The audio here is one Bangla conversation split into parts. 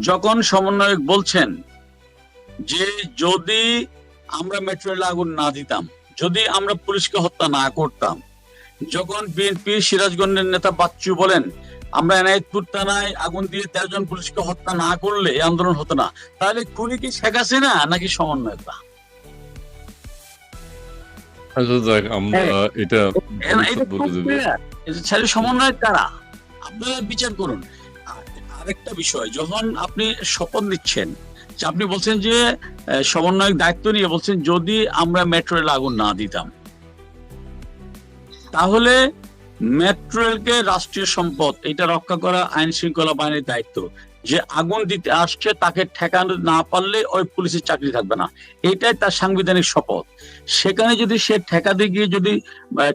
যখন সমন্বয়ক বলছেন যে যদি আমরা মেট্রো রেলে আগুন না দিতাম, যদি আমরা পুলিশকে হত্যা না করতাম, যখন বিএনপি সিরাজগঞ্জের নেতা বাচ্চু বলেন আমরা এনায়েতপুর থানায় আগুন দিয়ে 13 জন পুলিশকে হত্যা না করলে এই আন্দোলন হতো না, তাহলে খুনি কি শেখ হাসিনা নাকি সমন্বয়করা? আচ্ছা যাক, আমরা এটা বলে দেবো। সমন্বয়ক কারা? আপনারা বিচার করুন। আরেকটা বিষয়, যখন আপনি শপথ নিচ্ছেন, আপনি বলছেন যে সমন্বয়ক দায়িত্ব নিয়ে বলছেন যদি আমরা মেট্রো রেল আগুন না দিতাম, তাহলে মেট্রো রেলকে রাষ্ট্রীয় সম্পদ এটা রক্ষা করা আইন শৃঙ্খলা বাহিনীর দায়িত্ব। যে আগুন দিতে আসছে তাকে ঠেকানো না পারলে ওই পুলিশের চাকরি থাকবে না, এটাই তার সাংবিধানিক শপথ। সেখানে যদি সে ঠেকাতে গিয়ে যদি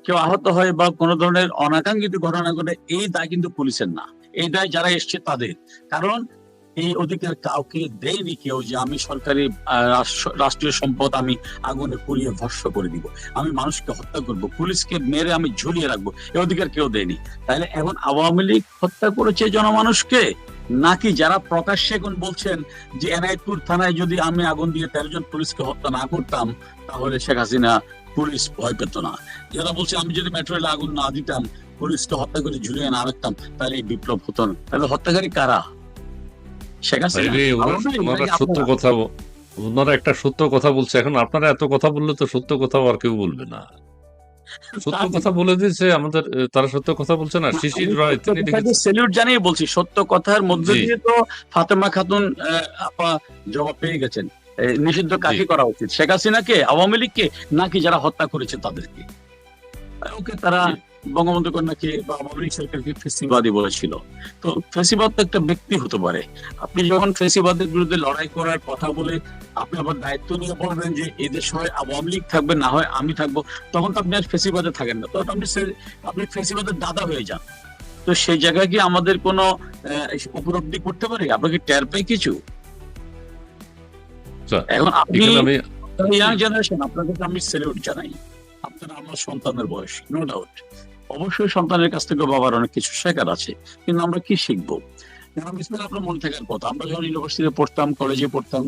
কেউ আহত হয় বা কোনো ধরনের অনাকাঙ্ক্ষিত ঘটনা ঘটে, এই দায় কিন্তু পুলিশের না, এই দায় যারা এসছে তাদের। কারণ এই অধিকার কাউকে দেয়নি কেউ যে আমি সরকারি রাষ্ট্রীয় সম্পদ আমি আগুনে পুড়িয়ে ভস্ম করে দিব, আমি মানুষকে হত্যা করব, পুলিশকে মেরে আমি ঝুলিয়ে রাখবো, এই অধিকার কেউ দেয়নি। তাহলে এখন আওয়ামী লীগ হত্যা করেছে জনমানুষকে, নাকি যারা প্রকাশ্যে এখন বলছেন যে এনায়েতপুর থানায় যদি আমি আগুন দিয়ে 13 জন পুলিশকে হত্যা না করতাম তাহলে শেখ হাসিনা পুলিশ ভয় পেত না, যারা বলছে আমি যদি মেট্রো রেলে আগুন না দিতাম পুলিশকে হত্যা করে ঝুলিয়ে না রাখতাম তাহলে এই বিপ্লব হতো না, তাহলে হত্যাকারী কারা? শেখ হাসিনা? ওনারা সত্য কথা, ওনারা একটা সত্য কথা বলছে। এখন আপনারা এত কথা বললে তো সত্য কথা আর কেউ বলবে না। সত্য কথা বলে দিয়েছে আমাদের, তারা সত্য কথা বলছে না। শিশির রায় তিনি স্যালুট জানিয়ে বলছি, সত্য কথার মধ্যে দিয়ে তো ফাতেমা খাতুন আপা জবাব পেয়ে গেছেন। নিষিদ্ধ কাকে করা উচিত, শেখ হাসিনাকে, আওয়ামী লীগকে, নাকি যারা হত্যা করেছে তাদেরকে? ওকে, তারা বঙ্গবন্ধু কন্যাকে বা আওয়ামী লীগ সরকারকে ফেসিবাদী বলেছিল। তো ফেসিবাদ তো একটা ব্যক্তি হতে পারে। আপনি যখন ফেসিবাদের বিরুদ্ধে লড়াই করার কথা বলে আপনি আবার দায়িত্ব নিয়ে বলবেন যে এদের হয় আওয়ামী লীগ থাকবে না হয় আমি থাকবো, তখন তো আপনি আর ফেসিবাদে থাকেন না, তখন আপনি ফেসিবাদের দাদা হয়ে যান। তো সেই জায়গায় কি আমাদের কোনো উপলব্ধি করতে পারি? আপনাকে টের পাই কিছু? এখন আপনি ইয়াং জেনারেশন, আপনাকে আমি স্যালুট জানাই। আপনারা আমার সন্তানের বয়স, নো ডাউট। অবশ্যই সন্তানের কাছ থেকে বাবার অনেক কিছু শেখার আছে, কিন্তু আমরা কি শিখবো? আপনার মনে থাকার কথা, আমরা যখন ইউনিভার্সিটিতে পড়তাম, কলেজে পড়তাম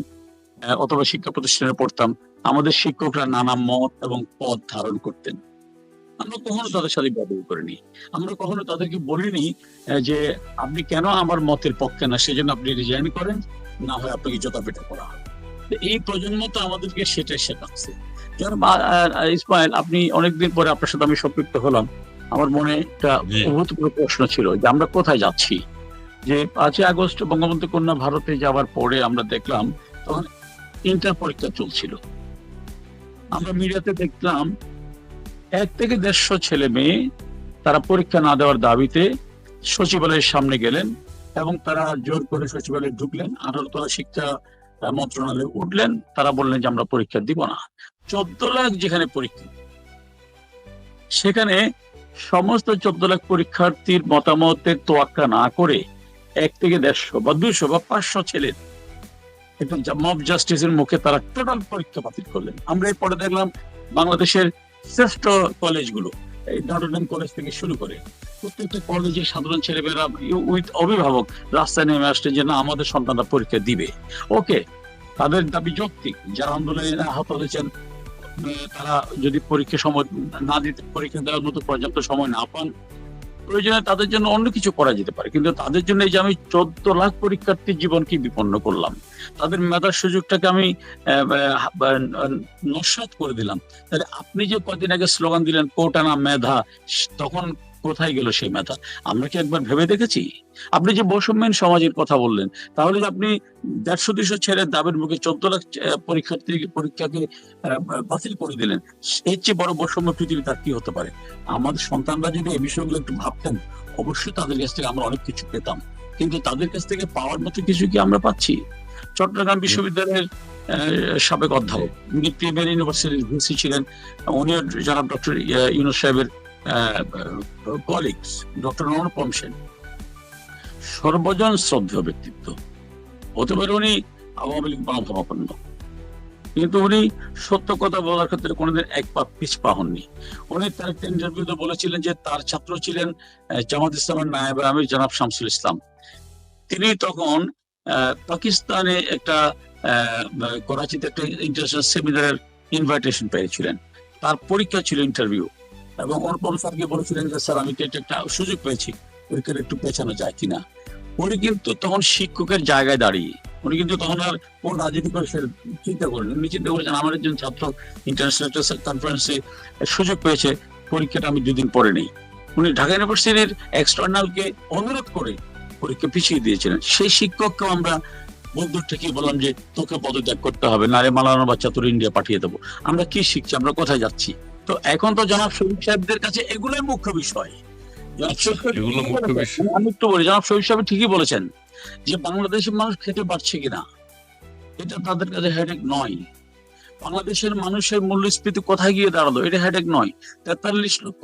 অথবা শিক্ষা প্রতিষ্ঠানে পড়তাম, আমাদের শিক্ষকরা নানা মত এবং পথ ধারণ করতেন। আমরা কখনো তাদের সাথে ব্যবহার করিনি, আমরা কখনো তাদেরকে বলিনি যে আপনি কেন আমার মতের পক্ষে না, সেজন্য আপনি রিজাইন করেন, না হয় আপনাকে জোতা পেটা করা হবে। এই প্রজন্ম তো আমাদেরকে সেটাই শেখাচ্ছে। ইসমাইল, আপনি অনেকদিন পরে আপনার সাথে আমি সম্পৃক্ত হলাম, আমার মনে একটা অভূতপূর্ব প্রশ্ন ছিল যে আমরা কোথায় যাচ্ছি। যে 5ই আগস্ট বঙ্গবন্ধু কন্যা ভারতে যাওয়ার পরে আমরা দেখলাম তখন ইন্টার পরীক্ষা চলছিল। আমরা মিডিয়াতে দেখলাম 1 থেকে 150 ছেলে মেয়ে তারা পরীক্ষা না দেওয়ার দাবিতে সচিবালয়ের সামনে গেলেন এবং তারা জোর করে সচিবালয়ে ঢুকলেন, 18 তলা শিক্ষা মন্ত্রণালয়ে উঠলেন, তারা বললেন যে আমরা পরীক্ষা দিব না। 14 লাখ যেখানে পরীক্ষা, সেখানে সমস্ত 14 লাখ পরীক্ষার্থীর মতামতের তোয়াক্কা না করে 1 থেকে 150 বা 200 বা 500 ছেলের একটা মব জাস্টিসের মুখে তারা টোটাল পরীক্ষা বাতিল করলেন। আমরা এরপরে দেখলাম বাংলাদেশের শ্রেষ্ঠ কলেজগুলো, এই নটরডেম কলেজ থেকে শুরু করে প্রত্যেকটা কলেজের সাধারণ ছেলেমেয়েরা উইথ অভিভাবক রাস্তায় নেমে আসছে যে না, আমাদের সন্তানরা পরীক্ষা দিবে। ওকে, তাদের দাবি যৌক্তিক। যারা আন্দোলনে আহত হয়েছেন তারা যদি পরীক্ষা সময় না দিতে, পরীক্ষা দেওয়ার মতো পর্যাপ্ত সময় না পান, প্রয়োজনে তাদের জন্য অন্য কিছু করা যেতে পারে, কিন্তু তাদের জন্য এই যে আমি 14 লাখ পরীক্ষার্থীর জীবনকে বিপন্ন করলাম, তাদের মেধার সুযোগটাকে আমি নস্যাৎ করে দিলাম, তাহলে আপনি যে কদিন আগে স্লোগান দিলেন কোটা না মেধা, তখন কোথায় গেল সেই মেধা? আমরা কি একবার ভেবে দেখেছি? আপনি যে বৈষম্যহীন সমাজের কথা বললেন, তাহলে আপনি 150-200 ছেলের দাবির মুখে 14 লাখ পরীক্ষাকে বাতিল করে দিলেন, এর চেয়ে বড় বৈষম্য পৃথিবী তার কি হতে পারে? আমাদের সন্তানরা যদি এই বিষয়গুলো একটু ভাবতেন, অবশ্যই তাদের কাছ থেকে আমরা অনেক কিছু পেতাম, কিন্তু তাদের কাছ থেকে পাওয়ার মতো কিছু কি আমরা পাচ্ছি? চট্টগ্রাম বিশ্ববিদ্যালয়ের সাবেক অধ্যাপক, প্রিমিয়ার ইউনিভার্সিটির ভিসি ছিলেন, উনি জনাব ডক্টর ইউনূস সাহেবের কলিগস, ডক্টর অনুপম সেন, সর্বজন শ্রদ্ধেয় ব্যক্তিত্ব। হতে পারে উনি আওয়ামী লীগ মনোভাবাপন্ন, কিন্তু উনি সত্য কথা বলার ক্ষেত্রে কোনোদিন এক পা পিছপা হননি। উনি তার একটা ইন্টারভিউতে বলেছিলেন যে তার ছাত্র ছিলেন জামাত ইসলামের নায়েবে আমির জনাব শামসুল ইসলাম। তিনি তখন পাকিস্তানে একটা করাচিতে একটা ইন্টারন্যাশনাল সেমিনারের ইনভাইটেশন পেয়েছিলেন। তার পরীক্ষা ছিল, ইন্টারভিউ, এবং অনুপম স্যারকে বলেছিলেন যে স্যার আমি তো এটা একটা সুযোগ পেয়েছি, পরীক্ষার একটু পেছানো যায় কিনা। উনি কিন্তু তখন শিক্ষকের জায়গায় দাঁড়িয়ে, উনি কিন্তু তখন আর কোন রাজনীতি করে সে চিন্তা করেন, উনি চিন্তা করেছেন আমার একজন ছাত্র ইন্টারন্যাশনাল কনফারেন্সে সুযোগ পেয়েছে, পরীক্ষাটা আমি 2 দিন পরে নেই। উনি ঢাকা ইউনিভার্সিটির এক্সটার্নালকে অনুরোধ করে পরীক্ষা পিছিয়ে দিয়েছিলেন। সেই শিক্ষককে আমরা বন্ধু ঠিকই বললাম যে তোকে পদত্যাগ করতে হবে, নারে মালানো বাচ্চা তোর ইন্ডিয়া পাঠিয়ে দেবো। আমরা কি শিখছি, আমরা কোথায় যাচ্ছি? তো এখন তো জনাব শরীফ সাহেবদের কাছে এগুলোই মুখ্য বিষয়। এগুলো মুখ্য বিষয়। আমি একটু বলি, জনাব শরীফ সাহেব ঠিকই বলেছেন যে বাংলাদেশের মানুষ খেতে পারছে কিনা এটা তাদের কাছে হেডেক নয়। বাংলাদেশের মানুষের মূল্যস্ফীতি কোথায় গিয়ে দাঁড়ালো এটা হেডেক নয়। 43 লক্ষ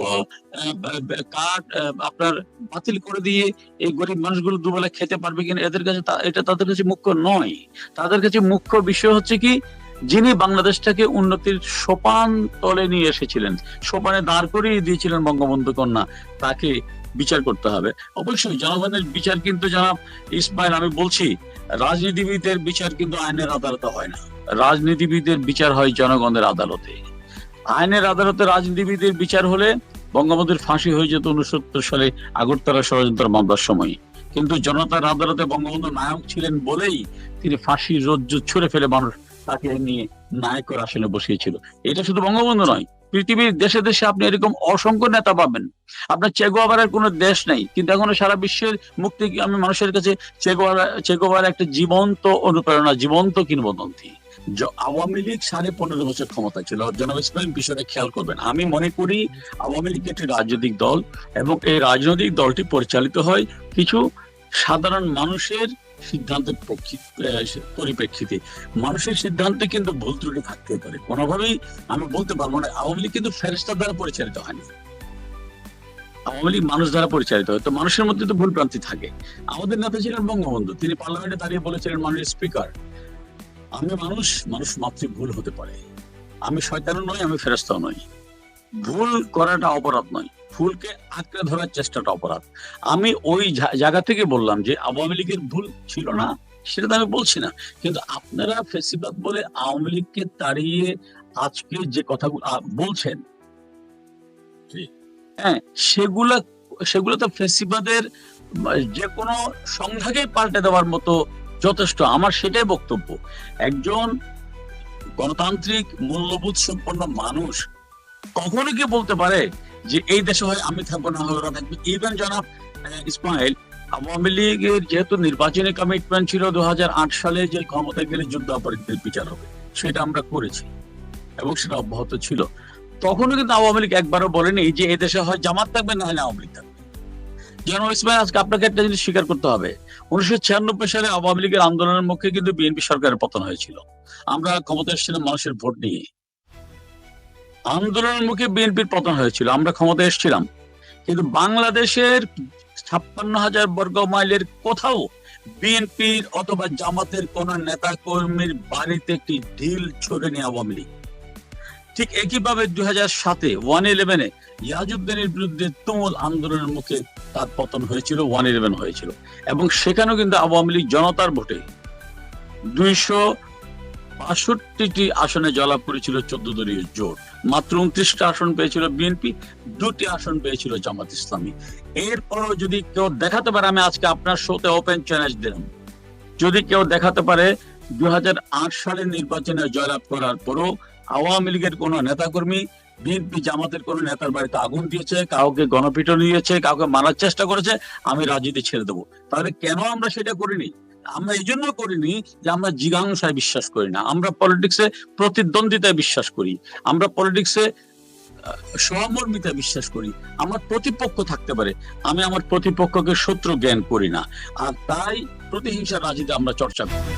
কার্ড আপনার বাতিল করে দিয়ে এই গরিব মানুষগুলো দুবেলা খেতে পারবে কিনা এদের কাছে এটা তাদের কাছে মুখ্য নয়। তাদের কাছে মুখ্য বিষয় হচ্ছে কি, যিনি বাংলাদেশটাকে উন্নতির সোপান তলে নিয়ে এসেছিলেন, সোপানে দাঁড় করিয়ে দিয়েছিলেন বঙ্গবন্ধু কন্যা, তাকে বিচার করতে হবে। অবশ্যই জনগণের বিচার কিন্তু জনাব ইসমাইল, আমি বলছি রাজনীতিবিদদের বিচার কিন্তু আইনের আদালতে হয় না, রাজনীতিবিদদের বিচার হয় জনগণের আদালতে। আইনের আদালতে রাজনীতিবিদদের বিচার হলে বঙ্গবন্ধুর ফাঁসি হয়ে যেত 69 সালে আগরতলা ষড়যন্ত্র মামলার সময়, কিন্তু জনতার আদালতে বঙ্গবন্ধু নায়ক ছিলেন বলেই তিনি ফাঁসির রজ্জু ছুঁড়ে ফেলে মানুষ তাকে নিয়ে নায়কের আসনে বসিয়েছিল। এটা শুধু বঙ্গবন্ধু নয়, পৃথিবীর দেশে দেশে আপনি এরকম অসংখ্য নেতা পাবেন। আপনার চে গুয়েভারার কোনো দেশ নেই, কিন্তু এখনো সারা বিশ্বের মুক্তি আমি মানুষের কাছে চে গুয়েভারা একটা জীবন্ত অনুপ্রেরণা, জীবন্ত কিংবদন্তি। আওয়ামী লীগ 15.5 বছর ক্ষমতা ছিল। জনাব ইসমাইল বিষয়টা খেয়াল করবেন, আমি মনে করি আওয়ামী লীগ একটি রাজনৈতিক দল এবং এই রাজনৈতিক দলটি পরিচালিত হয় কিছু সাধারণ মানুষের সিদ্ধান্তের পরিপ্রেক্ষিতে। মানুষের সিদ্ধান্তে কিন্তু ভুল ত্রুটি থাকতে পারে, কোনোভাবেই আমি বলতে পারবো না আওয়ামী লীগ কিন্তু ফেরেশতা দ্বারা পরিচালিত হয়নি, আওয়ামী লীগ মানুষ দ্বারা পরিচালিত হয়। তো মানুষের মধ্যে তো ভুল প্রান্তি থাকে। আমাদের নেতা ছিলেন বঙ্গবন্ধু, তিনি পার্লামেন্টে দাঁড়িয়ে বলেছিলেন মাননীয় স্পিকার, আমি মানুষ মাত্র ভুল হতে পারে, আমি শয়তানও নই, আমি ফেরেশতাও নই। ভুল করাটা অপরাধ নয়, ভুলকে আঁকড়ে ধরার চেষ্টাটা অপরাধ। আমি ওই জায়গা থেকে বললাম যে আওয়ামী লীগের ভুল ছিল না, সেটা তো আমি বলছি না, কিন্তু আপনারা ফেসিবাদ বলে আওয়ামী লীগকে তাড়িয়ে আজকে যে কথাগুলো বলছেন, হ্যাঁ, সেগুলো তো ফেসিবাদের যে কোনো সংখ্যাকে পাল্টে দেওয়ার মতো যথেষ্ট। আমার সেটাই বক্তব্য। একজন গণতান্ত্রিক মূল্যবোধ সম্পন্ন মানুষ কখনো কি বলতে পারে যে এই দেশে হয় আমি থাকবো, না হয় ওরা থাকবে? ইভেন জনাব ইসমাইল, আওয়ামী লীগের যেহেতু নির্বাচনী কমিটমেন্ট ছিল 2008 সালে যে ক্ষমতায় গেলে যুদ্ধাপরাধীদের বিচার হবে, সেটা আমরা করেছি এবং সেটা অব্যাহত ছিল। তখনও কিন্তু আওয়ামী লীগ একবারও বলেনি যে এই দেশে হয় জামাত থাকবে, না হলে আওয়ামী লীগ থাকবে। জনাব ইসমাইল, আজকে আপনাকে একটা জিনিস স্বীকার করতে হবে, 1996 সালে আওয়ামী লীগের আন্দোলনের মুখে কিন্তু বিএনপি সরকারের পতন হয়েছিল। আমরা ক্ষমতা এসেছিলাম মানুষের ভোট নিয়ে, আন্দোলনের মুখে বিএনপির পতন হয়েছিল, আমরা ক্ষমতা এসেছিলাম। কিন্তু বাংলাদেশের 56,000 বর্গ মাইলের কোথাও বিএনপির অথবা জামাতের কোন নেতা কর্মীর বাড়িতে একটি ঢিল ছোড়েনি আওয়ামী লীগ। ঠিক একইভাবে 2007-এ 111-এ ইয়াজউদ্দিনের বিরুদ্ধে তুমুল আন্দোলনের মুখে তার পতন হয়েছিল, 111 হয়েছিল, এবং সেখানেও কিন্তু আওয়ামী লীগ জনতার ভোটে 262টি আসনে জয়লাভ করেছিল 14 দলীয় জোট। মাত্র 29টা আসন পেয়েছিল বিএনপি, 2টি আসন পেয়েছিল জামাত ইসলামী। এরপরও যদি কেউ দেখাতে পারে, আমি আজকে আপনার শোতে ওপেন চ্যালেঞ্জ দিলাম, যদি কেউ দেখাতে পারে 2008 সালের নির্বাচনে জয়লাভ করার পরও আওয়ামী লীগের কোন নেতাকর্মী বিএনপি জামাতের কোন নেতার বাড়িতে আগুন দিয়েছে, কাউকে গণপিটন দিয়েছে, কাউকে মারার চেষ্টা করেছে, আমি রাজনীতি ছেড়ে দেবো, তাহলে কেন আমরা সেটা করিনি? আমরা এই জন্য করিনি যে আমরা জিজ্ঞাসায় বিশ্বাস করি না, আমরা পলিটিক্সে প্রতিদ্বন্দ্বিতায় বিশ্বাস করি, আমরা পলিটিক্সে সহমর্মিতায় বিশ্বাস করি। আমার প্রতিপক্ষ থাকতে পারে, আমি আমার প্রতিপক্ষকে শত্রু জ্ঞান করি না, আর তাই প্রতিহিংসার রাজনীতি আমরা চর্চা করি।